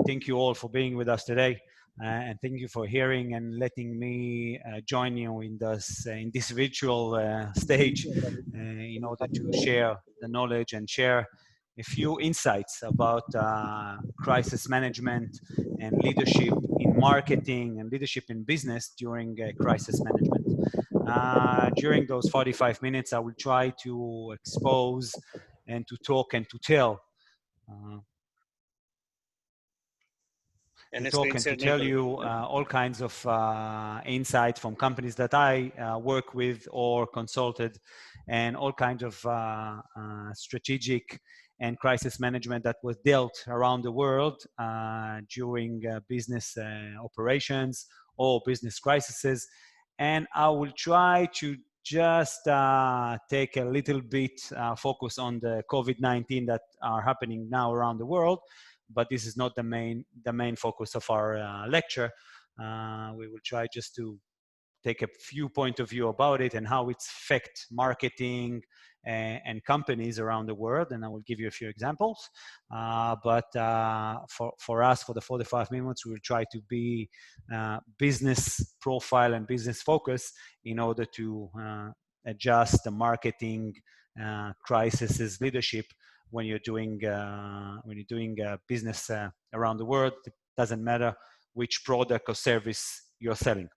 Thank you all for being with us today, and thank you for hearing and letting me join you in this virtual stage in order to share the knowledge and share a few insights about crisis management and leadership in marketing and leadership in business during crisis management. During those 45 minutes, I will try to expose and to talk and to tell to tell you all kinds of insights from companies that I work with or consulted, and all kinds of strategic and crisis management that was dealt around the world during business operations or business crises. And I will try to just take a little bit focus on the COVID-19 that are happening now around the world, but this is not the main focus of our lecture. We will try just to take a few point of view about it and how it's affect marketing and companies around the world, and I will give you a few examples. But for us, for the 45 minutes, we will try to be business profile and business focus in order to adjust the marketing crisis leadership when you're doing business around the world. It doesn't matter which product or service you're selling.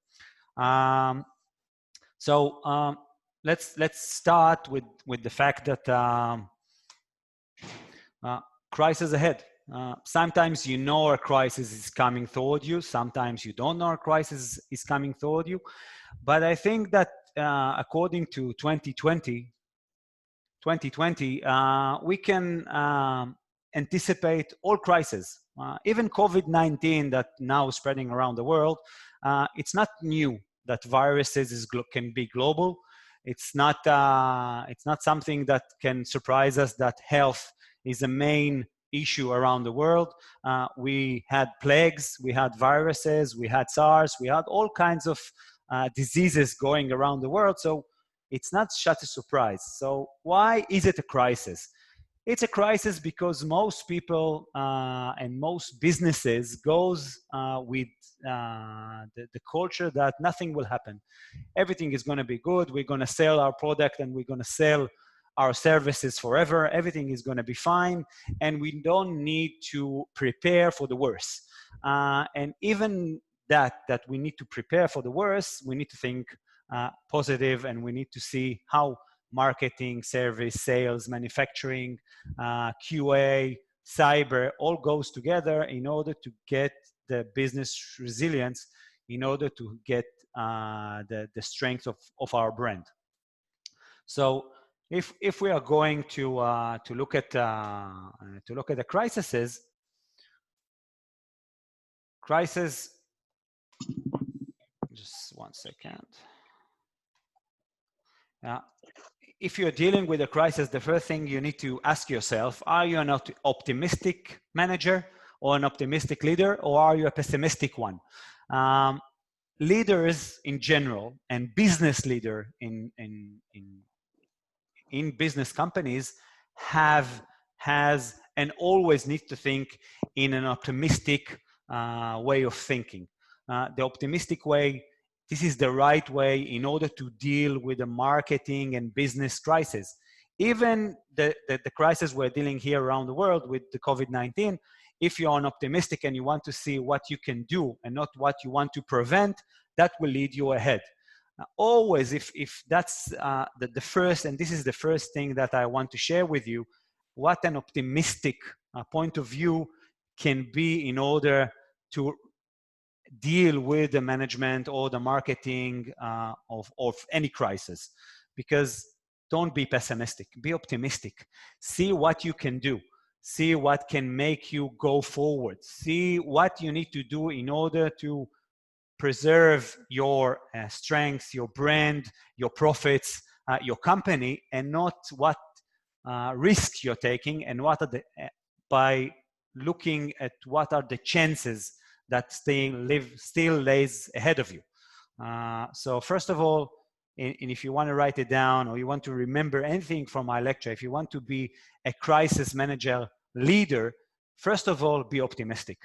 Let's start with the fact that crisis ahead. Sometimes you know a crisis is coming toward you. Sometimes you don't know a crisis is coming toward you. But I think that according to 2020, we can anticipate all crises. Even COVID-19 that now is spreading around the world, it's not new that viruses can be global. It's not something that can surprise us that health is a main issue around the world. We had plagues, we had viruses, we had SARS, we had all kinds of diseases going around the world. So it's not such a surprise. So why is it a crisis? It's a crisis because most people and most businesses goes with the culture that nothing will happen. Everything is going to be good. We're going to sell our product and we're going to sell our services forever. Everything is going to be fine. And we don't need to prepare for the worst. And even that we need to prepare for the worst, we need to think positive, and we need to see how marketing, service, sales, manufacturing, QA, cyber, all goes together in order to get the business resilience, in order to get the strength of our brand. So if we are going to look at the crises, just one second. If you're dealing with a crisis, the first thing you need to ask yourself, are you an optimistic manager or an optimistic leader, or are you a pessimistic one? Leaders in general, and business leader in business companies has and always need to think in an optimistic way of thinking. The optimistic way, this is the right way in order to deal with the marketing and business crisis. Even the crisis we're dealing here around the world with the COVID-19, if you're an optimistic and you want to see what you can do and not what you want to prevent, that will lead you ahead. Always, if that's the first, and this is the first thing that I want to share with you, what an optimistic point of view can be in order to deal with the management or the marketing of any crisis. Because don't be pessimistic, be optimistic. See what you can do. See what can make you go forward. See what you need to do in order to preserve your strengths, your brand, your profits, your company, and not what risks you're taking, and what are by looking at what are the chances that still lays ahead of you. So first of all, and if you want to write it down, or you want to remember anything from my lecture, if you want to be a crisis manager leader, First of all, be optimistic.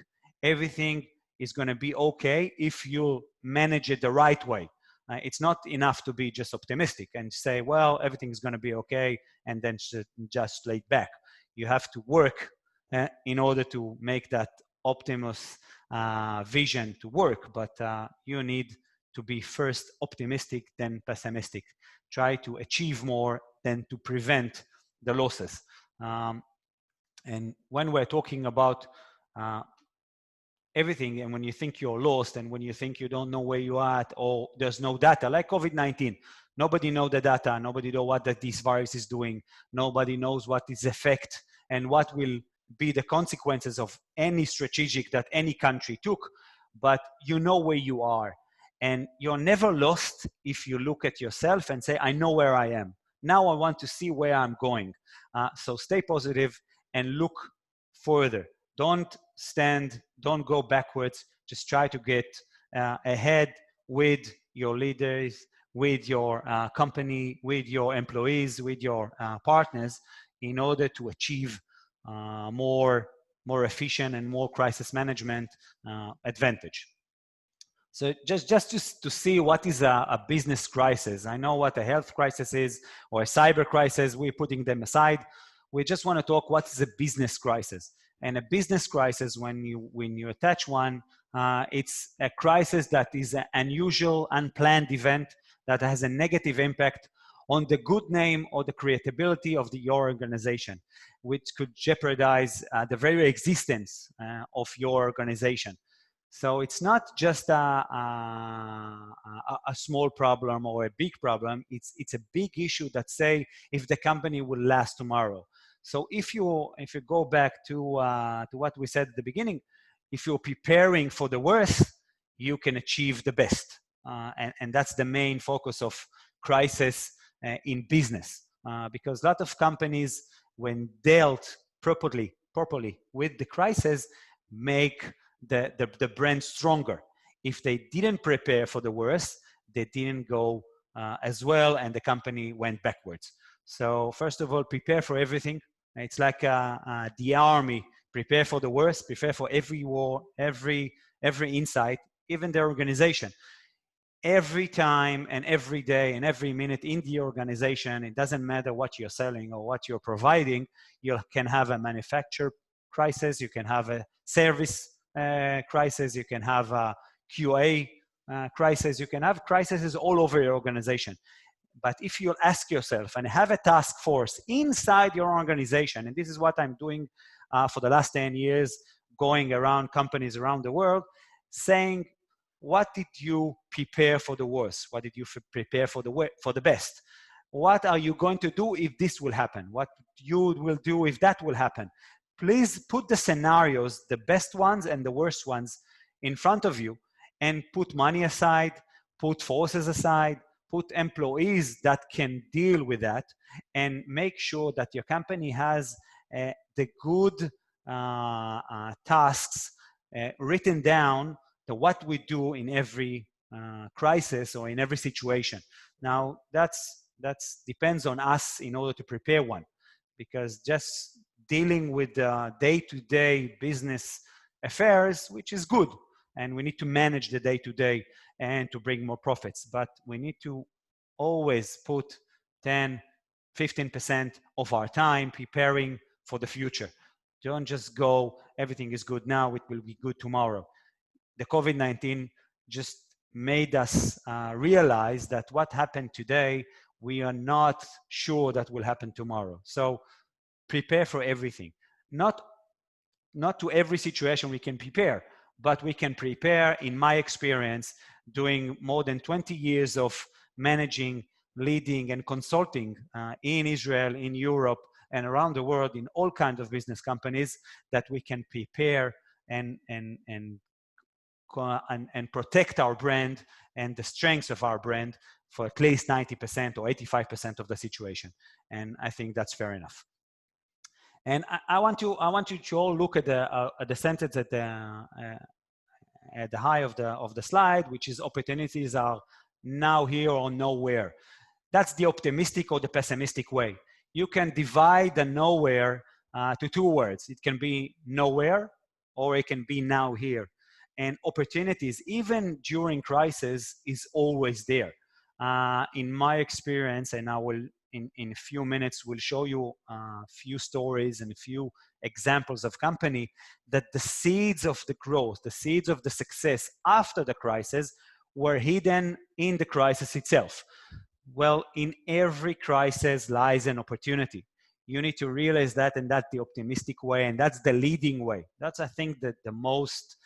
Everything is going to be okay if you manage it the right way. It's not enough to be just optimistic and say, well, everything is going to be okay, and then just lay back. You have to work in order to make that optimus vision to work, but you need to be first optimistic, then pessimistic. Try to achieve more than to prevent the losses. And when we're talking about everything, and when you think you're lost, and when you think you don't know where you are at, or there's no data, like COVID-19, nobody knows the data, nobody knows what this virus is doing, nobody knows what its effect and what will be the consequences of any strategic that any country took, but you know where you are. And you're never lost if you look at yourself and say, I know where I am. Now I want to see where I'm going. So stay positive and look further. Don't stand, don't go backwards. Just try to get ahead with your leaders, with your company, with your employees, with your partners, in order to achieve more efficient and more crisis management advantage. So just to see what is a business crisis. I know what a health crisis is, or a cyber crisis. We're putting them aside. We just want to talk what is a business crisis. And a business crisis, when you attach one, it's a crisis that is an unusual, unplanned event that has a negative impact on the good name or the creatability of your organization, which could jeopardize the very existence of your organization. So it's not just a small problem or a big problem. It's a big issue that say if the company will last tomorrow. So if you go back to what we said at the beginning, if you're preparing for the worst, you can achieve the best. And that's the main focus of crisis in business. Because a lot of companies, when dealt properly with the crisis, make the brand stronger. If they didn't prepare for the worst, they didn't go as well, and the company went backwards. So first of all, prepare for everything. It's like the army. Prepare for the worst. Prepare for every war, every insight, even the organization. Every time and every day and every minute in the organization, it doesn't matter what you're selling or what you're providing. You can have a manufacturer crisis. You can have a service crisis. You can have a QA crisis. You can have crises all over your organization. But if you ask yourself and have a task force inside your organization, and this is what I'm doing for the last 10 years, going around companies around the world, saying, what did you prepare for the worst? What did you prepare for the best? What are you going to do if this will happen? What you will do if that will happen? Please put the scenarios, the best ones and the worst ones, in front of you, and put money aside, put forces aside, put employees that can deal with that, and make sure that your company has the good tasks written down, to what we do in every crisis or in every situation. Now, that's depends on us in order to prepare one, because just dealing with day-to-day business affairs, which is good, and we need to manage the day-to-day and to bring more profits, but we need to always put 10-15% of our time preparing for the future. Don't just go, everything is good now, it will be good tomorrow. The COVID-19 just made us realize that what happened today, we are not sure that will happen tomorrow. So prepare for everything. Not to every situation we can prepare, but we can prepare, in my experience, doing more than 20 years of managing, leading, and consulting in Israel, in Europe, and around the world in all kinds of business companies, that we can prepare and protect our brand and the strengths of our brand for at least 90% or 85% of the situation. And I think that's fair enough. And I want you to all look at the sentence at the high of the slide, which is opportunities are now here or nowhere. That's the optimistic or the pessimistic way. You can divide the nowhere to two words. It can be nowhere, or it can be now here. And opportunities, even during crisis, is always there. In my experience, and I will in a few minutes will show you a few stories and a few examples of company that the seeds of the growth, the seeds of the success after the crisis were hidden in the crisis itself. Well, in every crisis lies an opportunity. You need to realize that, and that's the optimistic way, and that's the leading way. That's, I think, that the most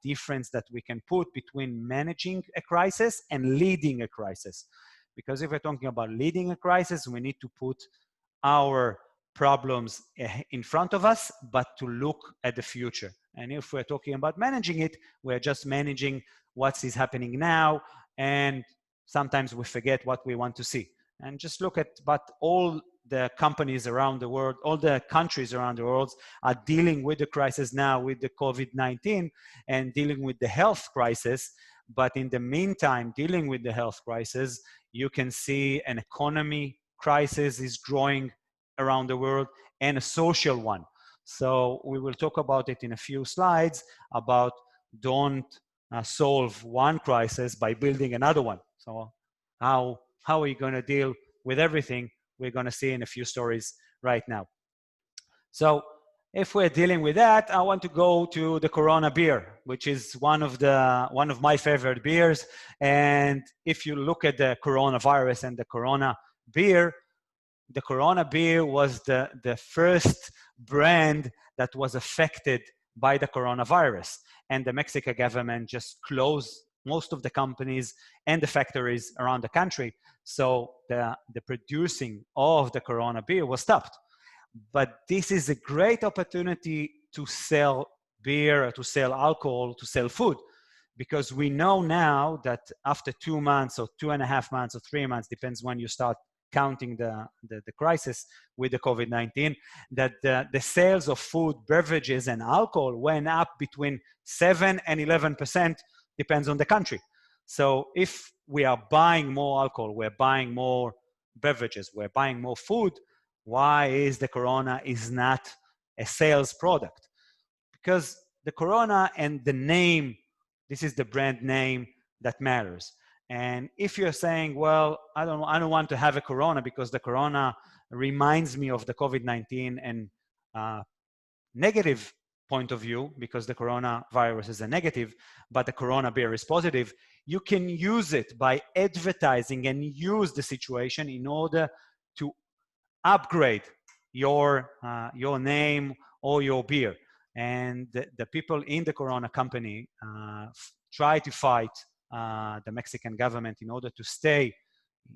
difference that we can put between managing a crisis and leading a crisis. Because if we're talking about leading a crisis, we need to put our problems in front of us, but to look at the future. And if we're talking about managing it, we're just managing what is happening now, and sometimes we forget what we want to see. And just look at, but all the companies around the world, all the countries around the world are dealing with the crisis now with the COVID-19 and dealing with the health crisis. But in the meantime, dealing with the health crisis, you can see an economy crisis is growing around the world and a social one. So we will talk about it in a few slides about don't solve one crisis by building another one. So how are you going to deal with everything? We're going to see in a few stories right now. So if we're dealing with that, I want to go to the Corona beer, which is one of my favorite beers. And if you look at the coronavirus and the Corona beer was the first brand that was affected by the coronavirus. And the Mexican government just closed most of the companies and the factories around the country. So the producing of the Corona beer was stopped. But this is a great opportunity to sell beer, to sell alcohol, to sell food. Because we know now that after 2 months or 2.5 months or 3 months, depends when you start counting the crisis with the COVID-19, that the sales of food, beverages, and alcohol went up between 7 and 11%, depends on the country. So if we are buying more alcohol, we're buying more beverages, we're buying more food, why is the Corona is not a sales product? Because the Corona and the name, this is the brand name that matters. And if you're saying, well, I don't want to have a Corona because the Corona reminds me of the COVID-19 and negative point of view, because the coronavirus is a negative, but the Corona beer is positive, you can use it by advertising and use the situation in order to upgrade your name or your beer. And the people in the Corona company try to fight the Mexican government in order to stay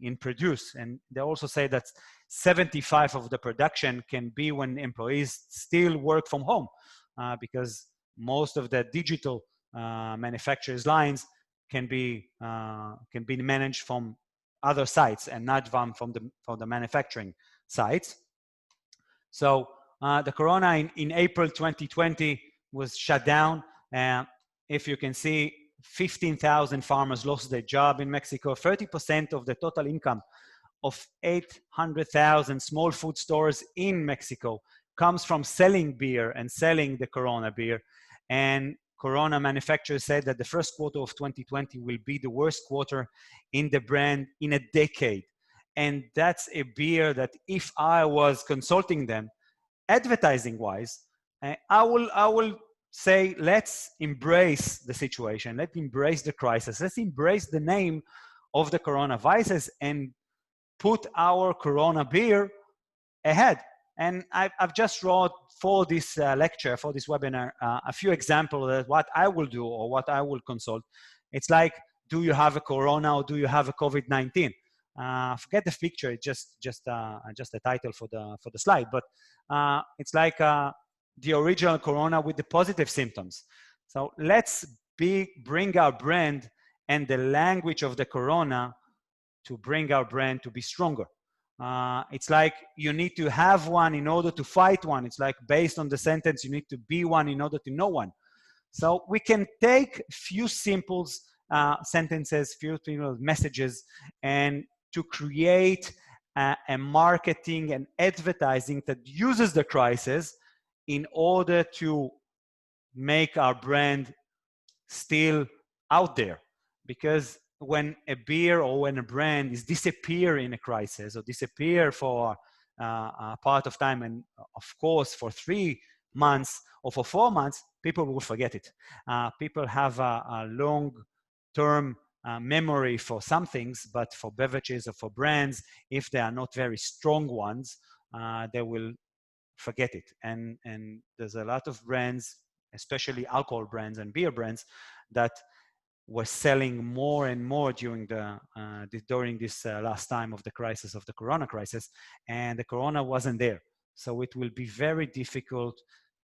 in produce. And they also say that 75% of the production can be when employees still work from home, because most of the digital manufacturers lines can be managed from other sites and not from the manufacturing sites. So the Corona in April 2020 was shut down. If you can see, 15,000 farmers lost their job in Mexico. 30% of the total income of 800,000 small food stores in Mexico comes from selling beer and selling the Corona beer. And Corona manufacturers said that the first quarter of 2020 will be the worst quarter in the brand in a decade. And that's a beer that if I was consulting them, advertising-wise, I will say, let's embrace the situation. Let's embrace the crisis. Let's embrace the name of the coronavirus and put our Corona beer ahead. And I've just wrote for this lecture, for this webinar, a few examples of what I will do or what I will consult. It's like, do you have a Corona or do you have a COVID-19? Forget the picture, it's just a title for the slide, but it's like the original Corona with the positive symptoms. So let's bring our brand and the language of the Corona to bring our brand to be stronger. It's like you need to have one in order to fight one. It's like based on the sentence, you need to be one in order to know one. So we can take few simple sentences, few messages, and to create a marketing and advertising that uses the crisis in order to make our brand still out there. Because when a beer or when a brand is disappear in a crisis or disappear for a part of time, and of course for 3 months or for 4 months, people will forget it. People have a long-term memory for some things, but for beverages or for brands, if they are not very strong ones, they will forget it. And there's a lot of brands, especially alcohol brands and beer brands, that were selling more and more during this last time of the crisis, of the Corona crisis, and the Corona wasn't there. So it will be very difficult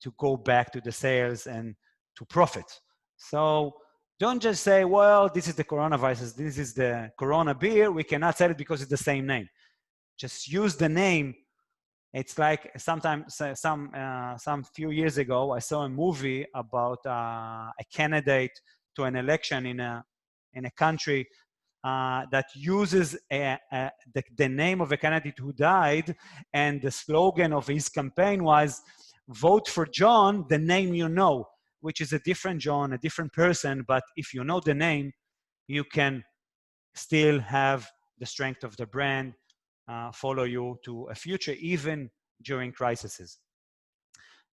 to go back to the sales and to profit. So don't just say, well, this is the coronavirus, this is the Corona beer, we cannot sell it because it's the same name. Just use the name. It's like sometimes, some few years ago, I saw a movie about a candidate to an election in a country that uses the name of a candidate who died, and the slogan of his campaign was, vote for John, the name you know, which is a different John, a different person, but if you know the name, you can still have the strength of the brand follow you to a future, even during crises.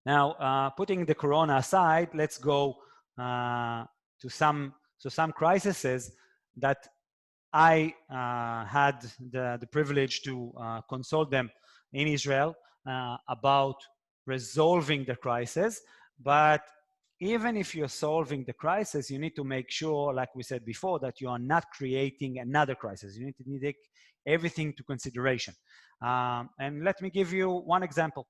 Now, putting the Corona aside, let's go to some crises that I had the privilege to consult them in Israel about resolving the crisis. But even if you're solving the crisis, you need to make sure, like we said before, that you are not creating another crisis. You need to take everything to consideration. And let me give you one example.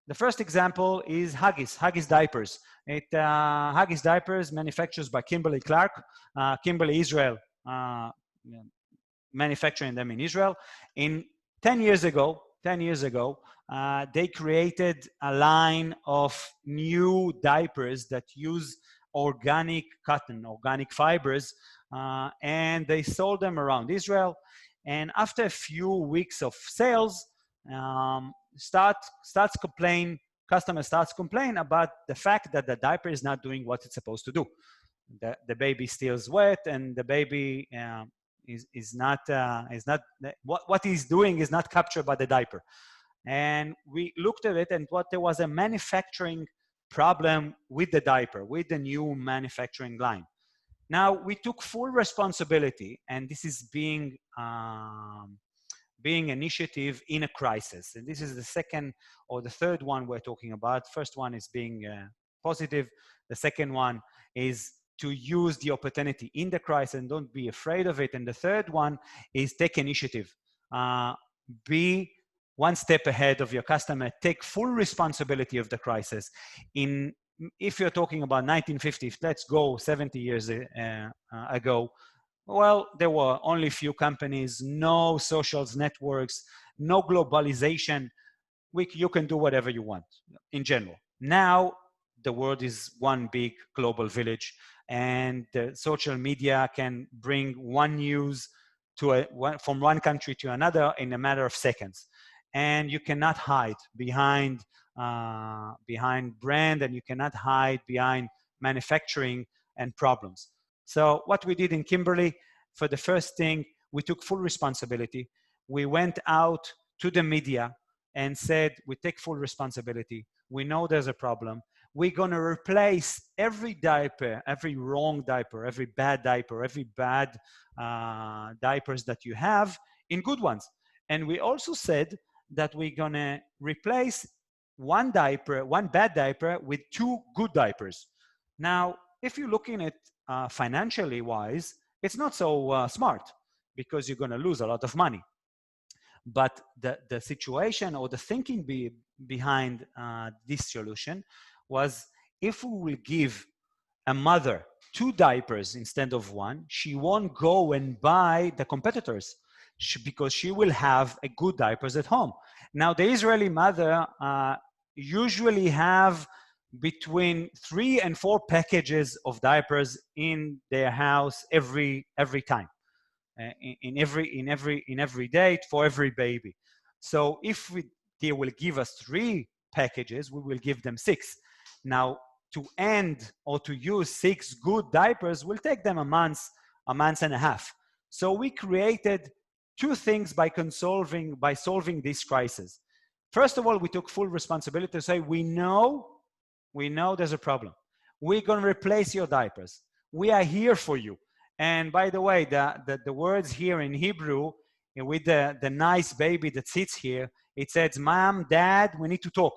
The first example is Huggies diapers. Huggies diapers manufactured by Kimberly-Clark, Kimberly Israel, manufacturing them in Israel. In 10 years ago, they created a line of new diapers that use organic cotton, organic fibers, and they sold them around Israel. And after a few weeks of sales, customers starts complain about the fact that the diaper is not doing what it's supposed to do. The baby still wet, and the baby is not what he's doing is not captured by the diaper. And we looked at it, and there was a manufacturing problem with the diaper, with the new manufacturing line. Now we took full responsibility, and this is being initiative in a crisis. And this is the second or the third one we're talking about. First one is being positive. The second one is to use the opportunity in the crisis and don't be afraid of it. And the third one is take initiative. Be one step ahead of your customer. Take full responsibility of the crisis. If you're talking about 1950s, let's go 70 years ago. Well, there were only few companies, no social networks, no globalization. You can do whatever you want in general. Now, the world is one big global village, and the social media can bring one news from one country to another in a matter of seconds. And you cannot hide behind brand, and you cannot hide behind manufacturing and problems. So what we did in Kimberly, for the first thing, we took full responsibility. We went out to the media and said, we take full responsibility. We know there's a problem. We're gonna replace every diaper, every wrong diaper, every bad diaper, every bad diapers that you have in good ones. And we also said that we're gonna replace one bad diaper with 2 good diapers. Now, if you're looking at financially wise, it's not so smart, because you're gonna lose a lot of money. But the situation or the thinking behind this solution was, if we will give a mother 2 diapers instead of 1, she won't go and buy the competitors, because she will have a good diapers at home. Now, the Israeli mother usually have between 3 and 4 packages of diapers in their house every time. in every date for every baby. So if they will give us 3 packages, we will give them 6. Now, to end or to use 6 good diapers will take them a month and a half. So we created 2 things by solving this crisis. First of all, we took full responsibility to say, we know there's a problem. We're going to replace your diapers. We are here for you. And by the way, the words here in Hebrew, with the nice baby that sits here, it says, Mom, Dad, we need to talk.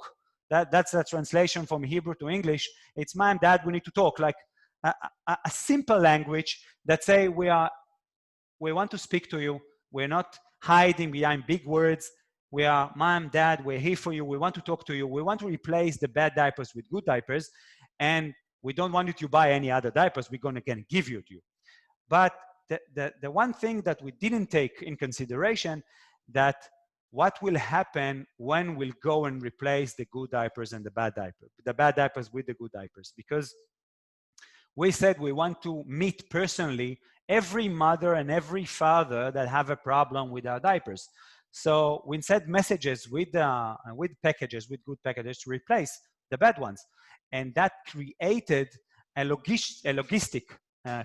That's a translation from Hebrew to English. It's Mom, Dad, we need to talk. Like a simple language that say, we want to speak to you. We're not hiding behind big words. We are, Mom, Dad, we're here for you. We want to talk to you. We want to replace the bad diapers with good diapers. And we don't want you to buy any other diapers. We're going to give you to you. But the one thing that we didn't take in consideration, that what will happen when we'll go and replace the good diapers and the bad diapers with the good diapers. Because we said we want to meet personally every mother and every father that have a problem with our diapers. So we sent messages with packages, with good packages, to replace the bad ones. And that created a logistic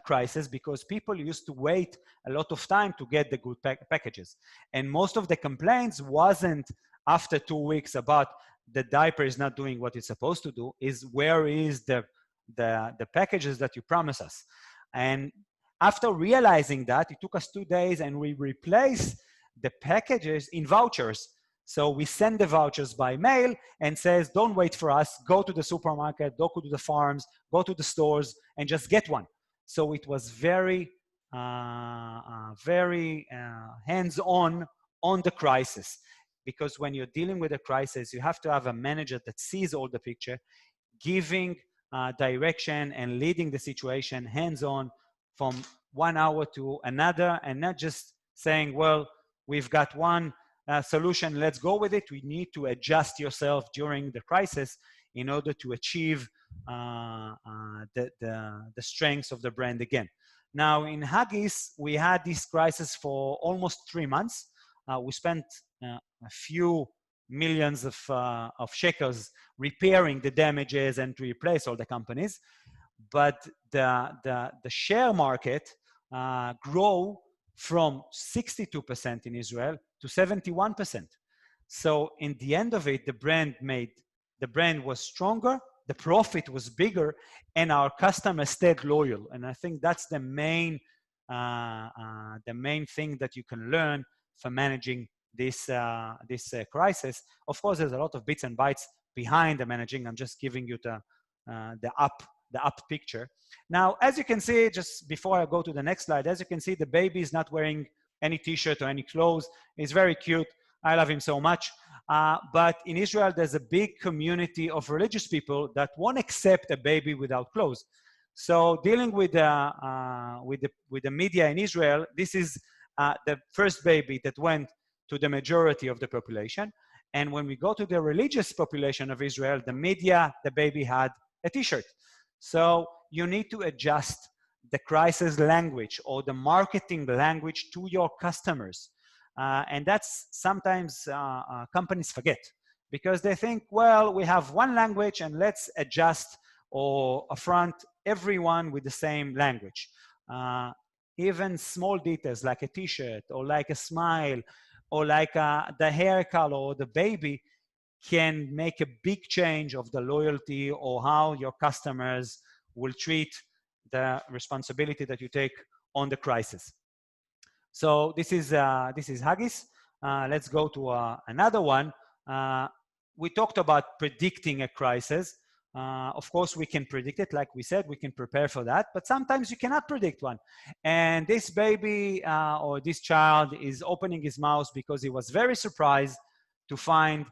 crisis, because people used to wait a lot of time to get the good packages. And most of the complaints wasn't after 2 weeks about the diaper is not doing what it's supposed to do, is where is the packages that you promise us. And after realizing that, it took us 2 days, and we replaced the packages in vouchers. So we send the vouchers by mail and says, don't wait for us, go to the supermarket, go to the farms, go to the stores, and just get one. So it was very hands-on on the crisis. Because when you're dealing with a crisis, you have to have a manager that sees all the picture, giving direction and leading the situation hands-on from 1 hour to another, and not just saying, well, we've got one solution, let's go with it. We need to adjust yourself during the crisis in order to achieve the strengths of the brand again. Now, in Huggies, we had this crisis for almost 3 months. We spent a few millions of shekels repairing the damages and to replace all the companies. But the share market grew from 62% in Israel to 71%. So in the end of it, the brand was stronger, the profit was bigger, and our customers stayed loyal. And I think that's the main thing that you can learn from managing this crisis. Of course, there's a lot of bits and bytes behind the managing. I'm just giving you the up picture. Now, as you can see, just before I go to the next slide, as you can see, the baby is not wearing any t-shirt or any clothes. He's very cute. I love him so much. But in Israel, there's a big community of religious people that won't accept a baby without clothes. So dealing with the media in Israel, this is the first baby that went to the majority of the population. And when we go to the religious population of Israel, the media, the baby had a t-shirt. So you need to adjust the crisis language or the marketing language to your customers. And that's sometimes companies forget, because they think, well, we have one language and let's adjust or affront everyone with the same language. Even small details like a t-shirt or like a smile or like the hair color or the baby can make a big change of the loyalty or how your customers will treat the responsibility that you take on the crisis. So this is Huggies. Let's go to another one. We talked about predicting a crisis. Of course, we can predict it. Like we said, we can prepare for that. But sometimes you cannot predict one. And this baby or this child is opening his mouth because he was very surprised to find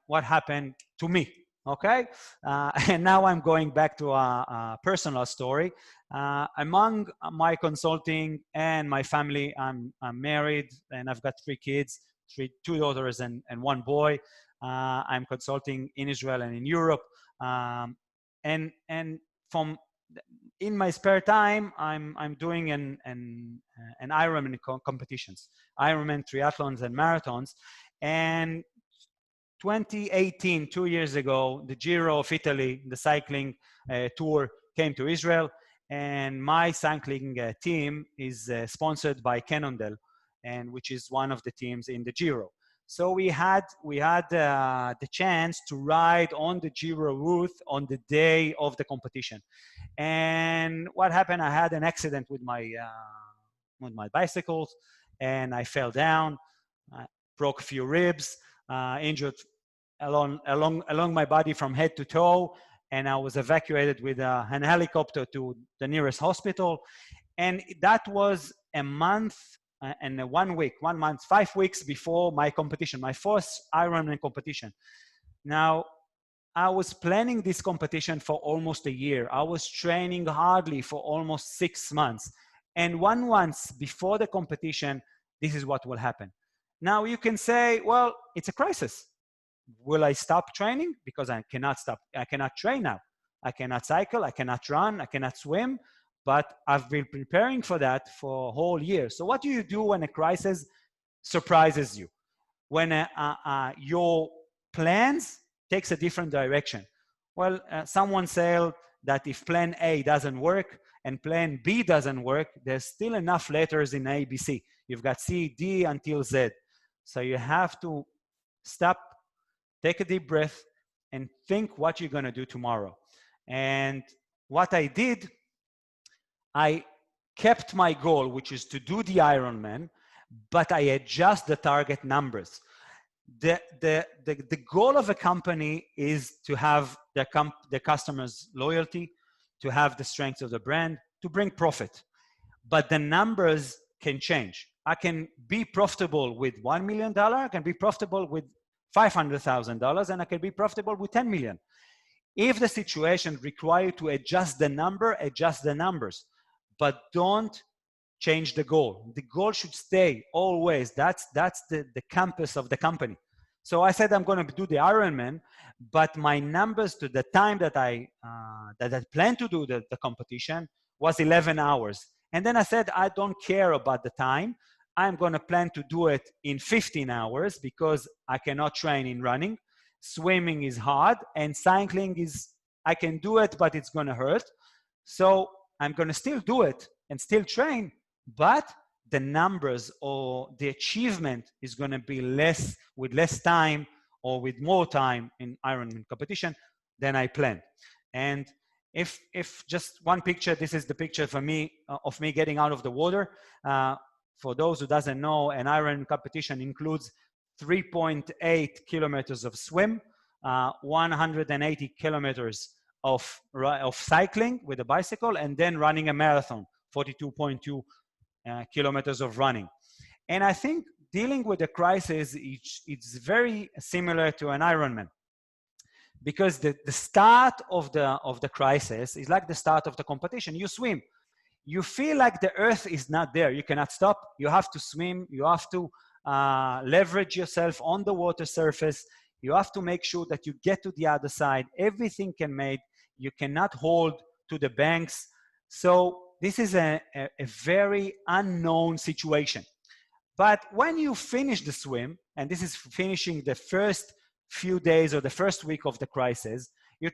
what happened to me. Okay, and now I'm going back to a personal story. Among my consulting and my family, I'm married and I've got 3 kids, 2 daughters and 1 boy. I'm consulting in Israel and in Europe. And from in my spare time, I'm doing an Ironman competitions, Ironman triathlons and marathons. And 2018, 2 years ago, the Giro of Italy, the cycling tour came to Israel, and my cycling team is sponsored by Cannondale, and which is one of the teams in the Giro. So we had the chance to ride on the Giro route on the day of the competition. And what happened? I had an accident with my bicycles, and I fell down, broke a few ribs, injured along my body from head to toe, and I was evacuated with an helicopter to the nearest hospital. And that was a month and 1 week, 1 month, 5 weeks before my competition, my first Ironman competition. Now, I was planning this competition for almost a year. I was training hardly for almost 6 months. And 1 month before the competition, this is what will happen. Now you can say, well, it's a crisis. Will I stop training? Because I cannot stop. I cannot train now. I cannot cycle. I cannot run. I cannot swim. But I've been preparing for that for a whole year. So what do you do when a crisis surprises you? When your plans takes a different direction? Well, someone said that if plan A doesn't work and plan B doesn't work, there's still enough letters in A, B, C. You've got C, D until Z. So you have to stop, take a deep breath, and think what you're going to do tomorrow. And what I did, I kept my goal, which is to do the Ironman, but I adjust the target numbers. The goal of a company is to have the customers' loyalty, to have the strength of the brand, to bring profit. But the numbers can change. I can be profitable with $1 million, I can be profitable with $500,000, and I can be profitable with 10 million. If the situation requires you to adjust the number, adjust the numbers, but don't change the goal. The goal should stay always. That's the compass of the company. So I said I'm going to do the Ironman, but my numbers to the time that I planned to do the competition was 11 hours. And then I said, I don't care about the time. I'm going to plan to do it in 15 hours because I cannot train in running. Swimming is hard, and cycling is, I can do it, but it's going to hurt. So I'm going to still do it and still train, but the numbers or the achievement is going to be less with less time or with more time in Ironman competition than I planned. And if just one picture, this is the picture for me of me getting out of the water. For those who doesn't know, an Ironman competition includes 3.8 kilometers of swim, 180 kilometers of cycling with a bicycle, and then running a marathon, 42.2 kilometers of running. And I think dealing with the crisis, it's very similar to an Ironman, because the start of the crisis is like the start of the competition. You swim, you feel like the earth is not there. You cannot stop. You have to swim. You have to leverage yourself on the water surface. You have to make sure that you get to the other side. Everything can make. You cannot hold to the banks. So this is a very unknown situation. But when you finish the swim, and this is finishing the first few days or the first week of the crisis, you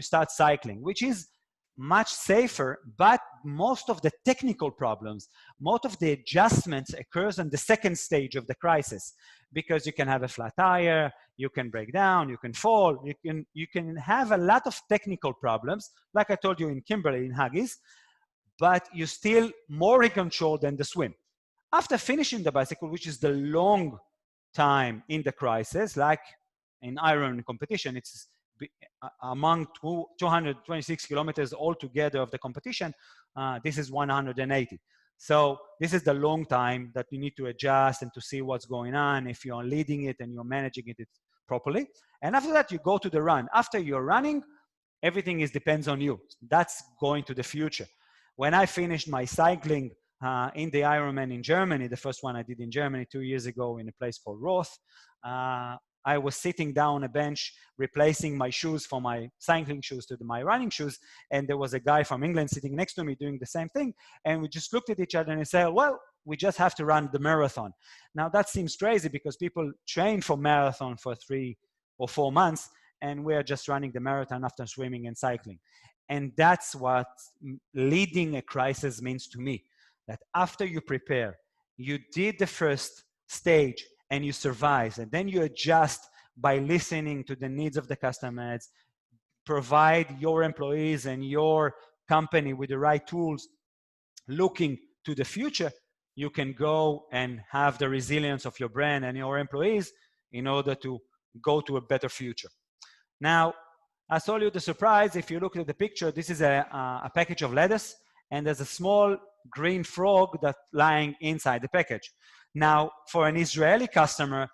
start cycling, which is much safer, but most of the technical problems, most of the adjustments occurs in the second stage of the crisis, because you can have a flat tire, you can break down, you can fall, you can have a lot of technical problems, like I told you in Kimberley, in Huggies, but you're still more in control than the swim. After finishing the bicycle, which is the long time in the crisis, like in Ironman competition, it's among 226 kilometers altogether of the competition, this is 180. So this is the long time that you need to adjust and to see what's going on, if you're leading it and you're managing it properly. And after that, you go to the run. After you're running, everything depends on you. That's going to the future. When I finished my cycling in the Ironman in Germany, the first one I did in Germany 2 years ago in a place called Roth, I was sitting down on a bench, replacing my shoes for my cycling shoes to my running shoes. And there was a guy from England sitting next to me doing the same thing. And we just looked at each other and said, well, we just have to run the marathon. Now that seems crazy because people train for marathon for 3 or 4 months, and we're just running the marathon after swimming and cycling. And that's what leading a crisis means to me, that after you prepare, you did the first stage and you survive, and then you adjust by listening to the needs of the customers, provide your employees and your company with the right tools, looking to the future, you can go and have the resilience of your brand and your employees in order to go to a better future. Now, I told you the surprise. If you look at the picture, this is a package of lettuce, and there's a small green frog that's lying inside the package. Now, for an Israeli customer,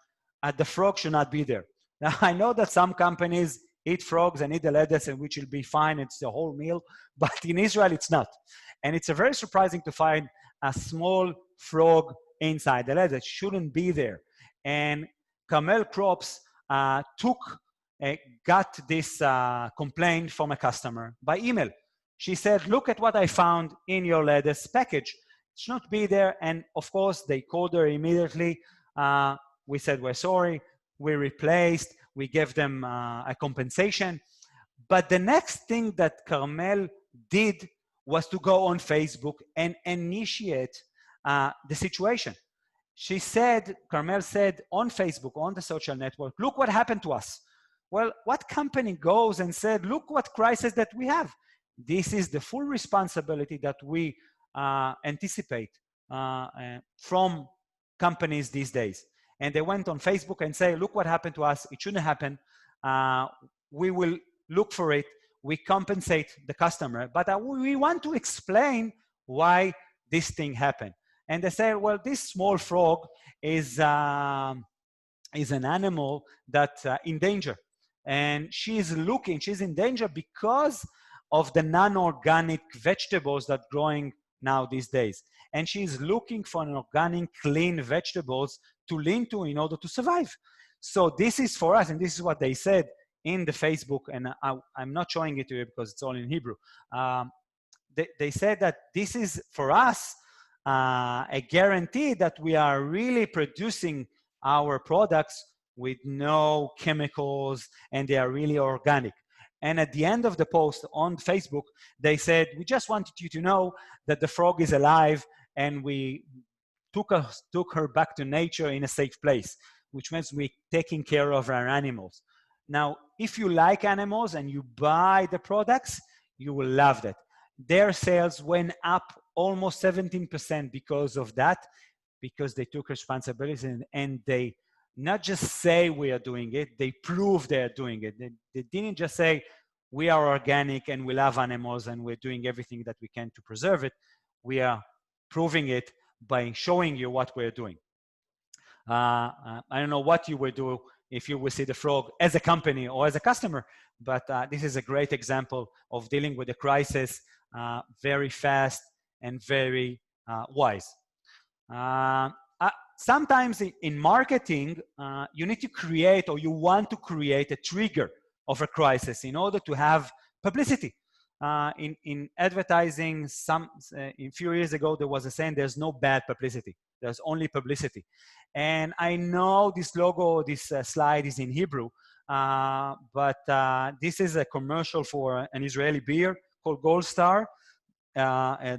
the frog should not be there. Now, I know that some companies eat frogs and eat the lettuce, and which will be fine, it's the whole meal, but in Israel, it's not. And it's very surprising to find a small frog inside the lettuce. It shouldn't be there. And Carmel Crops got this complaint from a customer by email. She said, look at what I found in your lettuce package. It should not be there. And of course, they called her immediately. We said, we're sorry. We replaced. We gave them a compensation. But the next thing that Carmel did was to go on Facebook and initiate the situation. She said, Carmel said on Facebook, on the social network, look what happened to us. Well, what company goes and said, look what crisis that we have? This is the full responsibility that we anticipate from companies these days. And they went on Facebook and say, look what happened to us. It shouldn't happen. We will look for it. We compensate the customer, but we want to explain why this thing happened. And they say, well, this small frog is an animal that's in danger. And she's in danger because of the non-organic vegetables that growing now these days. And she's looking for an organic, clean vegetables to lean to in order to survive. So this is for us, and this is what they said in the Facebook, and I'm not showing it to you because it's all in Hebrew. They said that this is for us a guarantee that we are really producing our products with no chemicals and they are really organic. And at the end of the post on Facebook, they said, we just wanted you to know that the frog is alive and we took her back to nature in a safe place, which means we're taking care of our animals. Now, if you like animals and you buy the products, you will love that. Their sales went up almost 17% because of that, because they took responsibility and they not just say we are doing it, they prove they're doing it. They didn't just say we are organic and we love animals and we're doing everything that we can to preserve it. We are proving it by showing you what we're doing. I don't know what you will do if you will see the frog as a company or as a customer, but this is a great example of dealing with a crisis very fast and very wise. Sometimes in marketing, you need to create or you want to create a trigger of a crisis in order to have publicity. In advertising, a few years ago, there was a saying, there's no bad publicity. There's only publicity. And I know this logo, this slide is in Hebrew, but this is a commercial for an Israeli beer called Gold Star, a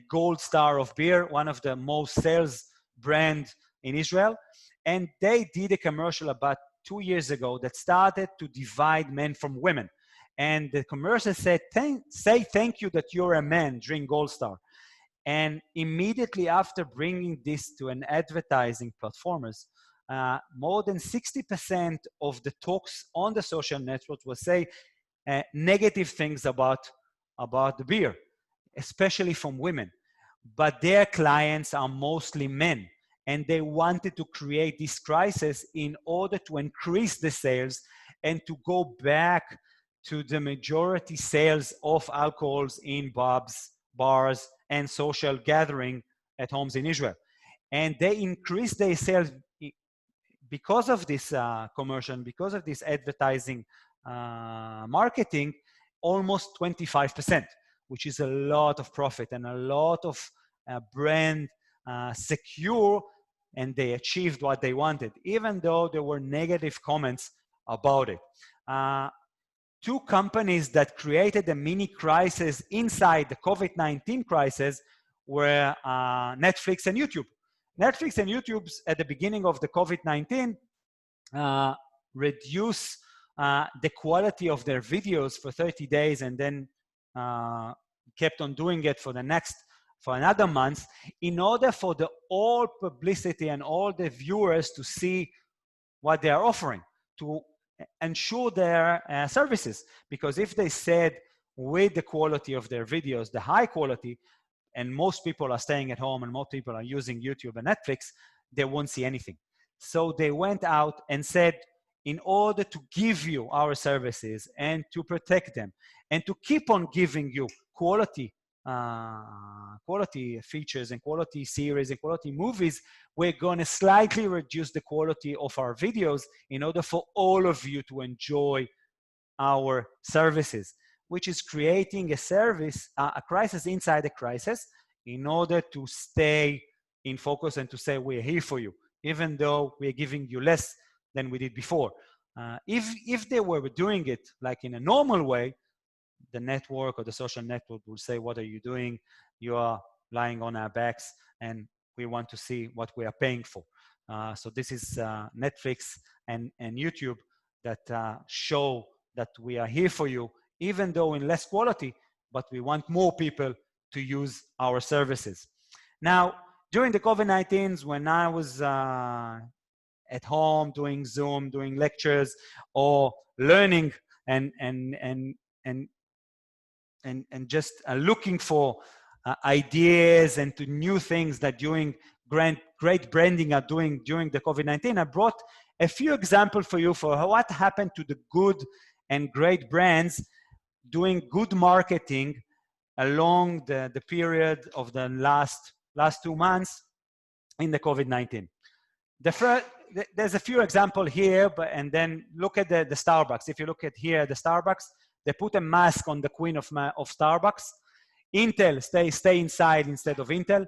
gold star of beer, one of the most sales brand in Israel. And they did a commercial about 2 years ago that started to divide men from women. And the commercial said, say thank you that you're a man, drink Gold Star. And immediately after bringing this to an advertising platformers, more than 60% of the talks on the social networks will say negative things about the beer, especially from women. But their clients are mostly men. And they wanted to create this crisis in order to increase the sales and to go back to the majority sales of alcohols in pubs, bars, and social gathering at homes in Israel. And they increased their sales because of this commercial, because of this advertising marketing, almost 25%, which is a lot of profit and a lot of brand secure, and they achieved what they wanted, even though there were negative comments about it. Two companies that created a mini crisis inside the COVID-19 crisis were Netflix and YouTube. Netflix and YouTube at the beginning of the COVID-19 reduce the quality of their videos for 30 days and then kept on doing it for another month in order for the all publicity and all the viewers to see what they are offering, to ensure their services. Because if they said with the quality of their videos, the high quality, and most people are staying at home and most people are using YouTube and Netflix, they won't see anything. So they went out and said, in order to give you our services and to protect them and to keep on giving you quality features and quality series and quality movies, we're going to slightly reduce the quality of our videos in order for all of you to enjoy our services, which is creating a crisis inside a crisis in order to stay in focus and to say we're here for you, even though we're giving you less than we did before. If they were doing it like in a normal way, the network or the social network will say, what are you doing? You are lying on our backs and we want to see what we are paying for. So this is Netflix and YouTube that show that we are here for you, even though in less quality, but we want more people to use our services. Now, during the COVID-19, when I was at home doing Zoom, doing lectures, or learning and just looking for ideas and to new things that doing great branding are doing during the COVID-19, I brought a few examples for you for what happened to the good and great brands doing good marketing along the period of the last 2 months in the COVID-19. There's a few examples here, and then look at the Starbucks. If you look at here, the Starbucks, they put a mask on the queen of Starbucks. Intel, stay inside instead of Intel.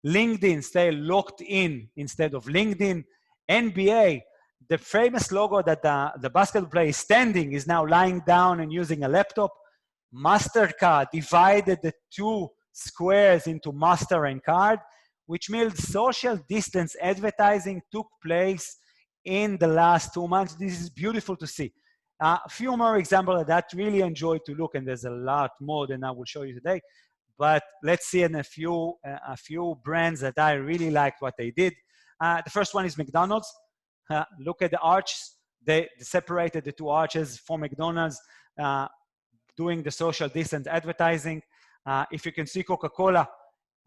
LinkedIn, stay locked in instead of LinkedIn. NBA, the famous logo that the basketball player is standing is now lying down and using a laptop. MasterCard divided the two squares into Master and Card, which means social distance advertising took place in the last 2 months. This is beautiful to see. A few more examples that I really enjoy to look, and there's a lot more than I will show you today. But let's see in a few brands that I really liked what they did. The first one is McDonald's. Look at the arches. They separated the two arches for McDonald's, doing the social distance advertising. If you can see Coca-Cola,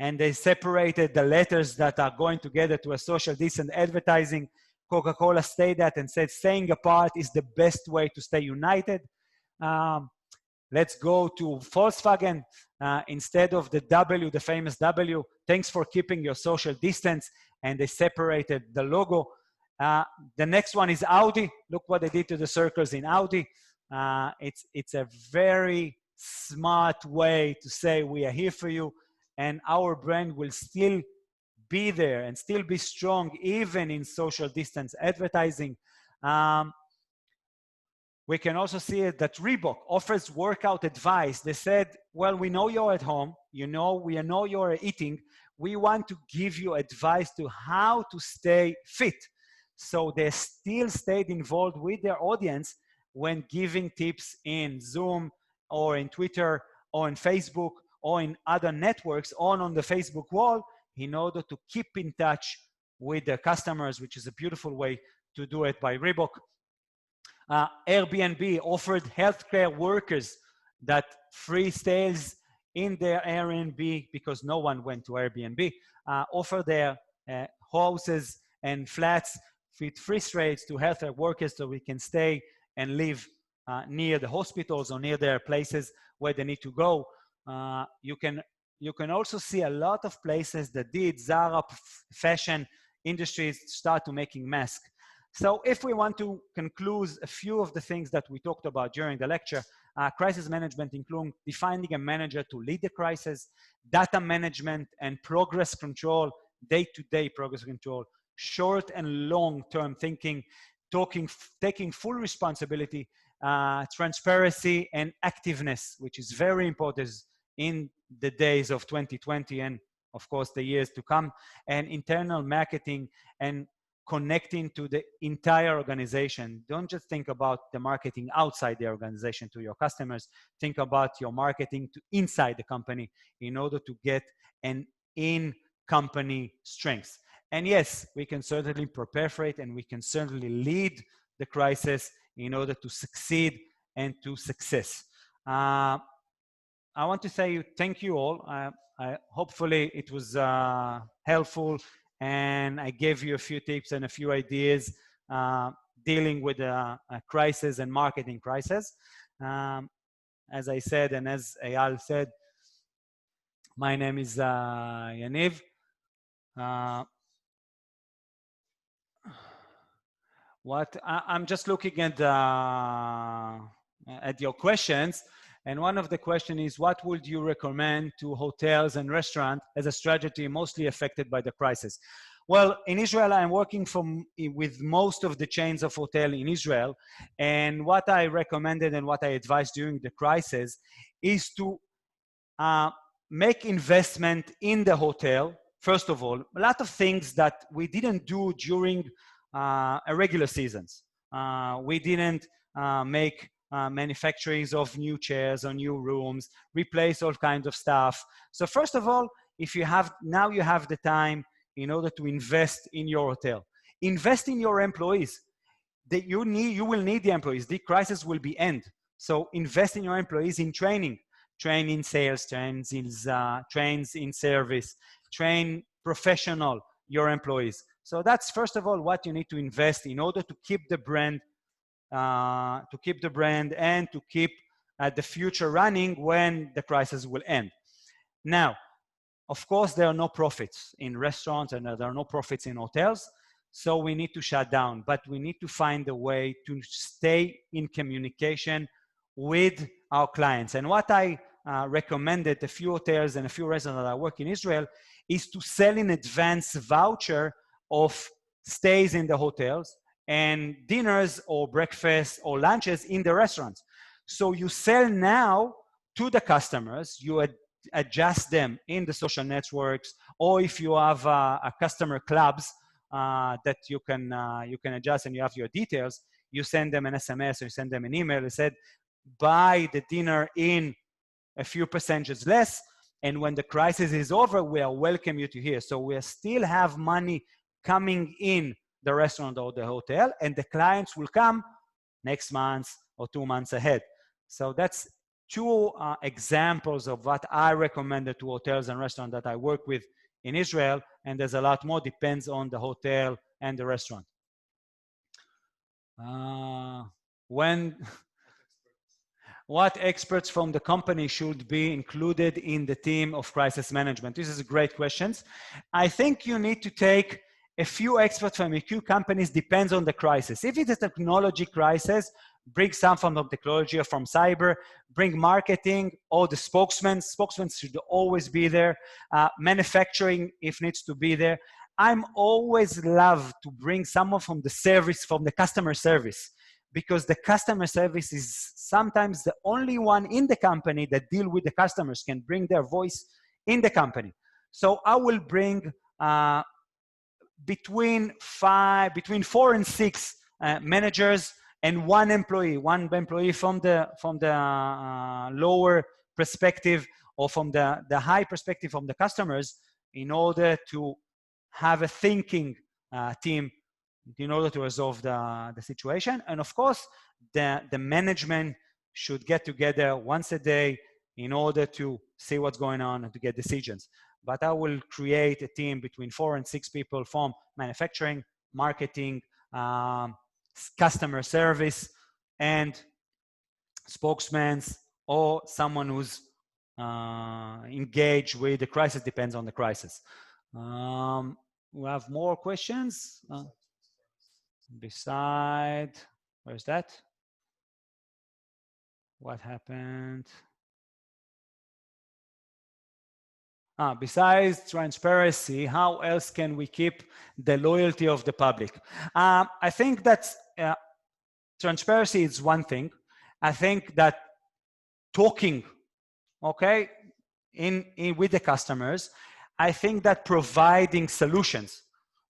and they separated the letters that are going together to a social distance advertising. Coca-Cola stayed that and said staying apart is the best way to stay united. Let's go to Volkswagen. Instead of the W, the famous W, thanks for keeping your social distance, and they separated the logo. The next one is Audi. Look what they did to the circles in Audi. It's a very smart way to say we are here for you, and our brand will still be there and still be strong even in social distance advertising. We can also see it that Reebok offers workout advice. They said, well, we know you're at home, we know you're eating, we want to give you advice to how to stay fit. So they still stayed involved with their audience when giving tips in Zoom or in Twitter or in Facebook or in other networks on the Facebook wall in order to keep in touch with their customers, which is a beautiful way to do it by Reebok. Airbnb offered healthcare workers that free stays in their Airbnb because no one went to Airbnb, offer their houses and flats with free stays to healthcare workers so we can stay and live near the hospitals or near their places where they need to go. You can also see a lot of places that did Zara fashion industries start to making masks. So if we want to conclude a few of the things that we talked about during the lecture, crisis management includes defining a manager to lead the crisis, data management and progress control, day-to-day progress control, short and long-term thinking, taking full responsibility, transparency and activeness, which is very important in the days of 2020 and of course the years to come, and internal marketing and connecting to the entire organization. Don't just think about the marketing outside the organization to your customers. Think about your marketing to inside the company in order to get an in-company strength. And yes, we can certainly prepare for it and we can certainly lead the crisis in order to succeed and to success. I want to say thank you all. Hopefully it was helpful and I gave you a few tips and a few ideas dealing with a crisis and marketing crisis. As I said, and as Eyal said, my name is YANIV. I'm just looking at your questions. And one of the questions is, what would you recommend to hotels and restaurants as a strategy mostly affected by the crisis? Well, in Israel, I'm working with most of the chains of hotel in Israel. And what I recommended and what I advised during the crisis is to make investment in the hotel. First of all, a lot of things that we didn't do during a regular seasons. We didn't make manufacturings of new chairs or new rooms, replace all kinds of stuff. So first of all, if you have, now you have the time in order to invest in your hotel. Invest in your employees. You will need the employees. The crisis will be end. So invest in your employees in training. Train in sales, trains in service, train professional your employees. So that's first of all what you need to invest in order to keep the brand and to keep the future running when the crisis will end. Now, of course, there are no profits in restaurants and there are no profits in hotels, so we need to shut down, but we need to find a way to stay in communication with our clients. And what I recommended a few hotels and a few restaurants that I work in Israel is to sell in advance voucher of stays in the hotels and dinners or breakfast or lunches in the restaurants. So you sell now to the customers, you adjust them in the social networks, or if you have a customer clubs that you can adjust and you have your details, you send them an SMS or you send them an email and said, buy the dinner in a few percentages less, and when the crisis is over, we are welcome you to here. So we still have money coming in the restaurant or the hotel, and the clients will come next month or 2 months ahead. So that's two examples of what I recommended to hotels and restaurants that I work with in Israel, and there's a lot more, depends on the hotel and the restaurant. What experts from the company should be included in the team of crisis management? This is a great question. I think you need to take a few experts from a few companies, depends on the crisis. If it's a technology crisis, bring some from the technology or from cyber, bring marketing or the spokesman. Spokesmen should always be there. Manufacturing, if needs to be there. I'm always love to bring someone from the service, from the customer service, because the customer service is sometimes the only one in the company that deal with the customers, can bring their voice in the company. So I will bring between 4 and 6 managers and one employee from the lower perspective or from the high perspective from the customers, in order to have a thinking team in order to resolve the situation. And of course, the management should get together once a day in order to see what's going on and to get decisions. But I will create a team between 4 and 6 people from manufacturing, marketing, customer service, and spokesmen, or someone who's engaged with the crisis, depends on the crisis. We have more questions. beside, where's that? What happened? Besides transparency, how else can we keep the loyalty of the public? I think that transparency is one thing. I think that talking, okay, with the customers, I think that providing solutions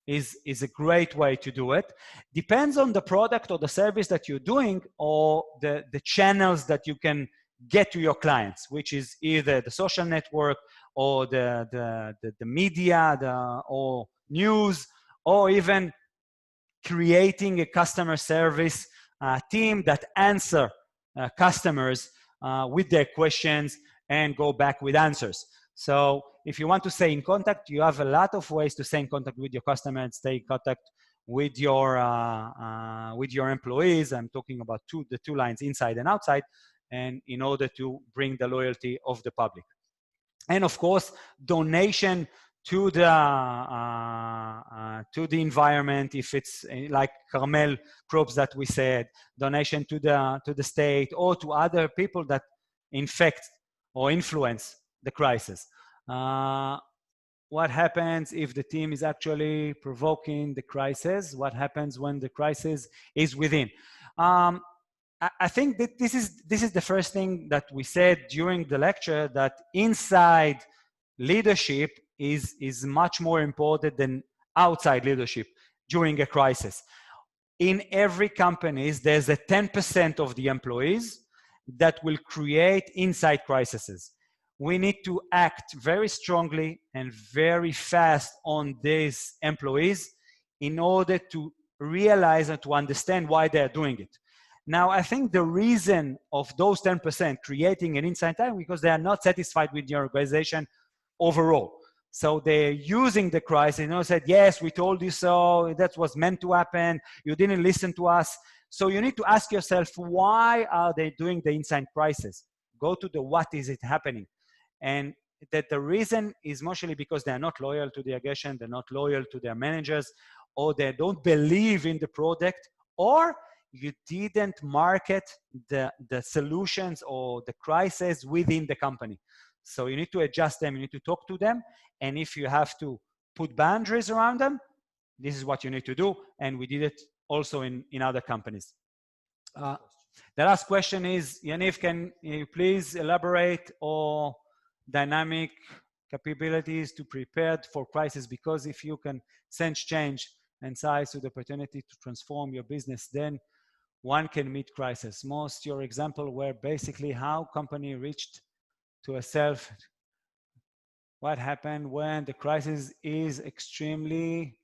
is a great way to do it. Depends on the product or the service that you're doing, or the channels that you can get to your clients, which is either the social network or the media, or news, or even creating a customer service team that answer customers with their questions and go back with answers. So if you want to stay in contact, you have a lot of ways to stay in contact with your customer and stay in contact with your employees. I'm talking about the two lines, inside and outside, and in order to bring the loyalty of the public. And of course, donation to the environment, if it's like Carmel crops that we said, donation to the state or to other people that infect or influence the crisis. What happens if the team is actually provoking the crisis? What happens when the crisis is within? I think that this is the first thing that we said during the lecture, that inside leadership is much more important than outside leadership during a crisis. In every company, there's a 10% of the employees that will create inside crises. We need to act very strongly and very fast on these employees in order to realize and to understand why they're doing it. Now, I think the reason of those 10% creating an inside time, because they are not satisfied with the organization overall. So they're using the crisis, said, yes, we told you so, that was meant to happen, you didn't listen to us. So you need to ask yourself, why are they doing the inside crisis? Go to the what is it happening? And that the reason is mostly because they're not loyal to the organization, they're not loyal to their managers, or they don't believe in the product, or you didn't market the solutions or the crisis within the company. So you need to adjust them, you need to talk to them, and if you have to put boundaries around them, this is what you need to do, and we did it also in other companies. The last question is, YANIV, can you please elaborate on dynamic capabilities to prepare for crisis? Because if you can sense change and size to the opportunity to transform your business, then one can meet crisis. Most your example were basically how company reached to a self. What happened when the crisis is extremely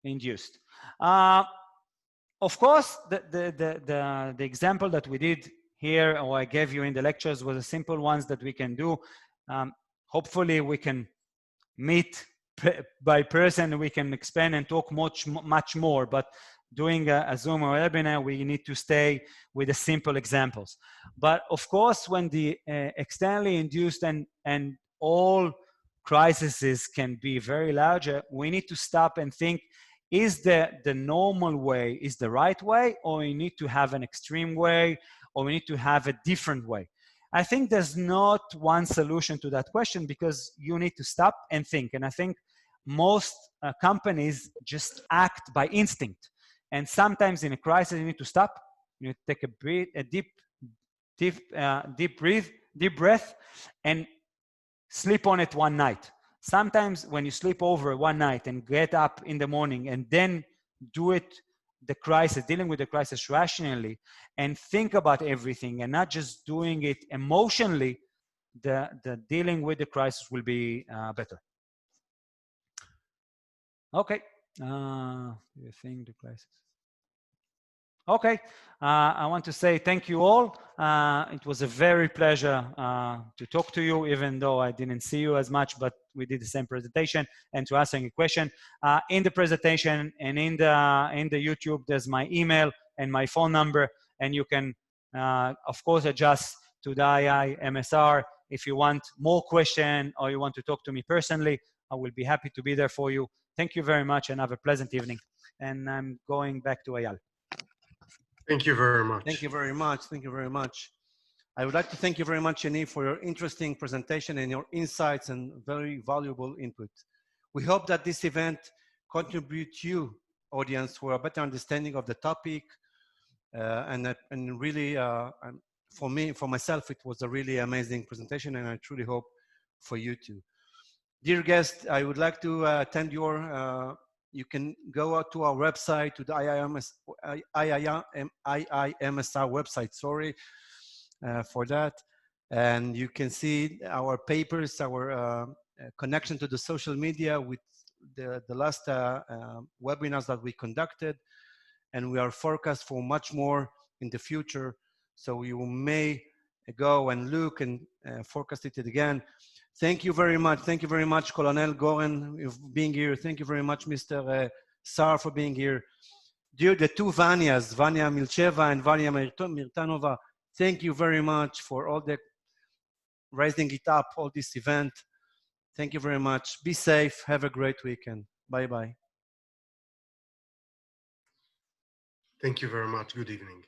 induced? Of course, the example that we did here, or I gave you in the lectures, was a simple ones that we can do. Hopefully we can meet by person, we can expand and talk much more, but doing a Zoom or webinar, we need to stay with the simple examples. But of course, when the externally induced and all crises can be very larger, we need to stop and think, is the normal way is the right way, or we need to have an extreme way, or we need to have a different way? I think there's not one solution to that question, because you need to stop and think. And I think most companies just act by instinct. And sometimes in a crisis, you need to stop. You need to take a deep breath, and sleep on it one night. Sometimes when you sleep over one night and get up in the morning and then do it, dealing with the crisis rationally, and think about everything and not just doing it emotionally, the dealing with the crisis will be better. Okay. You think the crisis? Okay. I want to say thank you all. It was a very pleasure to talk to you, even though I didn't see you as much, but we did the same presentation, and to answer any question. In the presentation and in the YouTube, there's my email and my phone number, and you can, of course, adjust to the IIMSR. If you want more question or you want to talk to me personally, I will be happy to be there for you. Thank you very much, and have a pleasant evening. and I'm going back to Eyal. Thank you very much. Thank you very much. Thank you very much. I would like to thank you very much, YANIV, for your interesting presentation and your insights and very valuable input. We hope that this event contributes you, audience, to a better understanding of the topic. And really, for myself, it was a really amazing presentation, and I truly hope for you too. Dear guests, I would like to attend your, you can go out to our website, to the IIMSR website, sorry for that. And you can see our papers, our connection to the social media with the last webinars that we conducted. And we are forecast for much more in the future. So you may go and look and forecast it again. Thank you very much. Thank you very much, Colonel Goren, for being here. Thank you very much, Mr. Sar, for being here. Dear the two Vanyas, Vanya Milcheva and Vanya Mirtanova, thank you very much for all the raising it up, all this event. Thank you very much. Be safe. Have a great weekend. Bye-bye. Thank you very much. Good evening.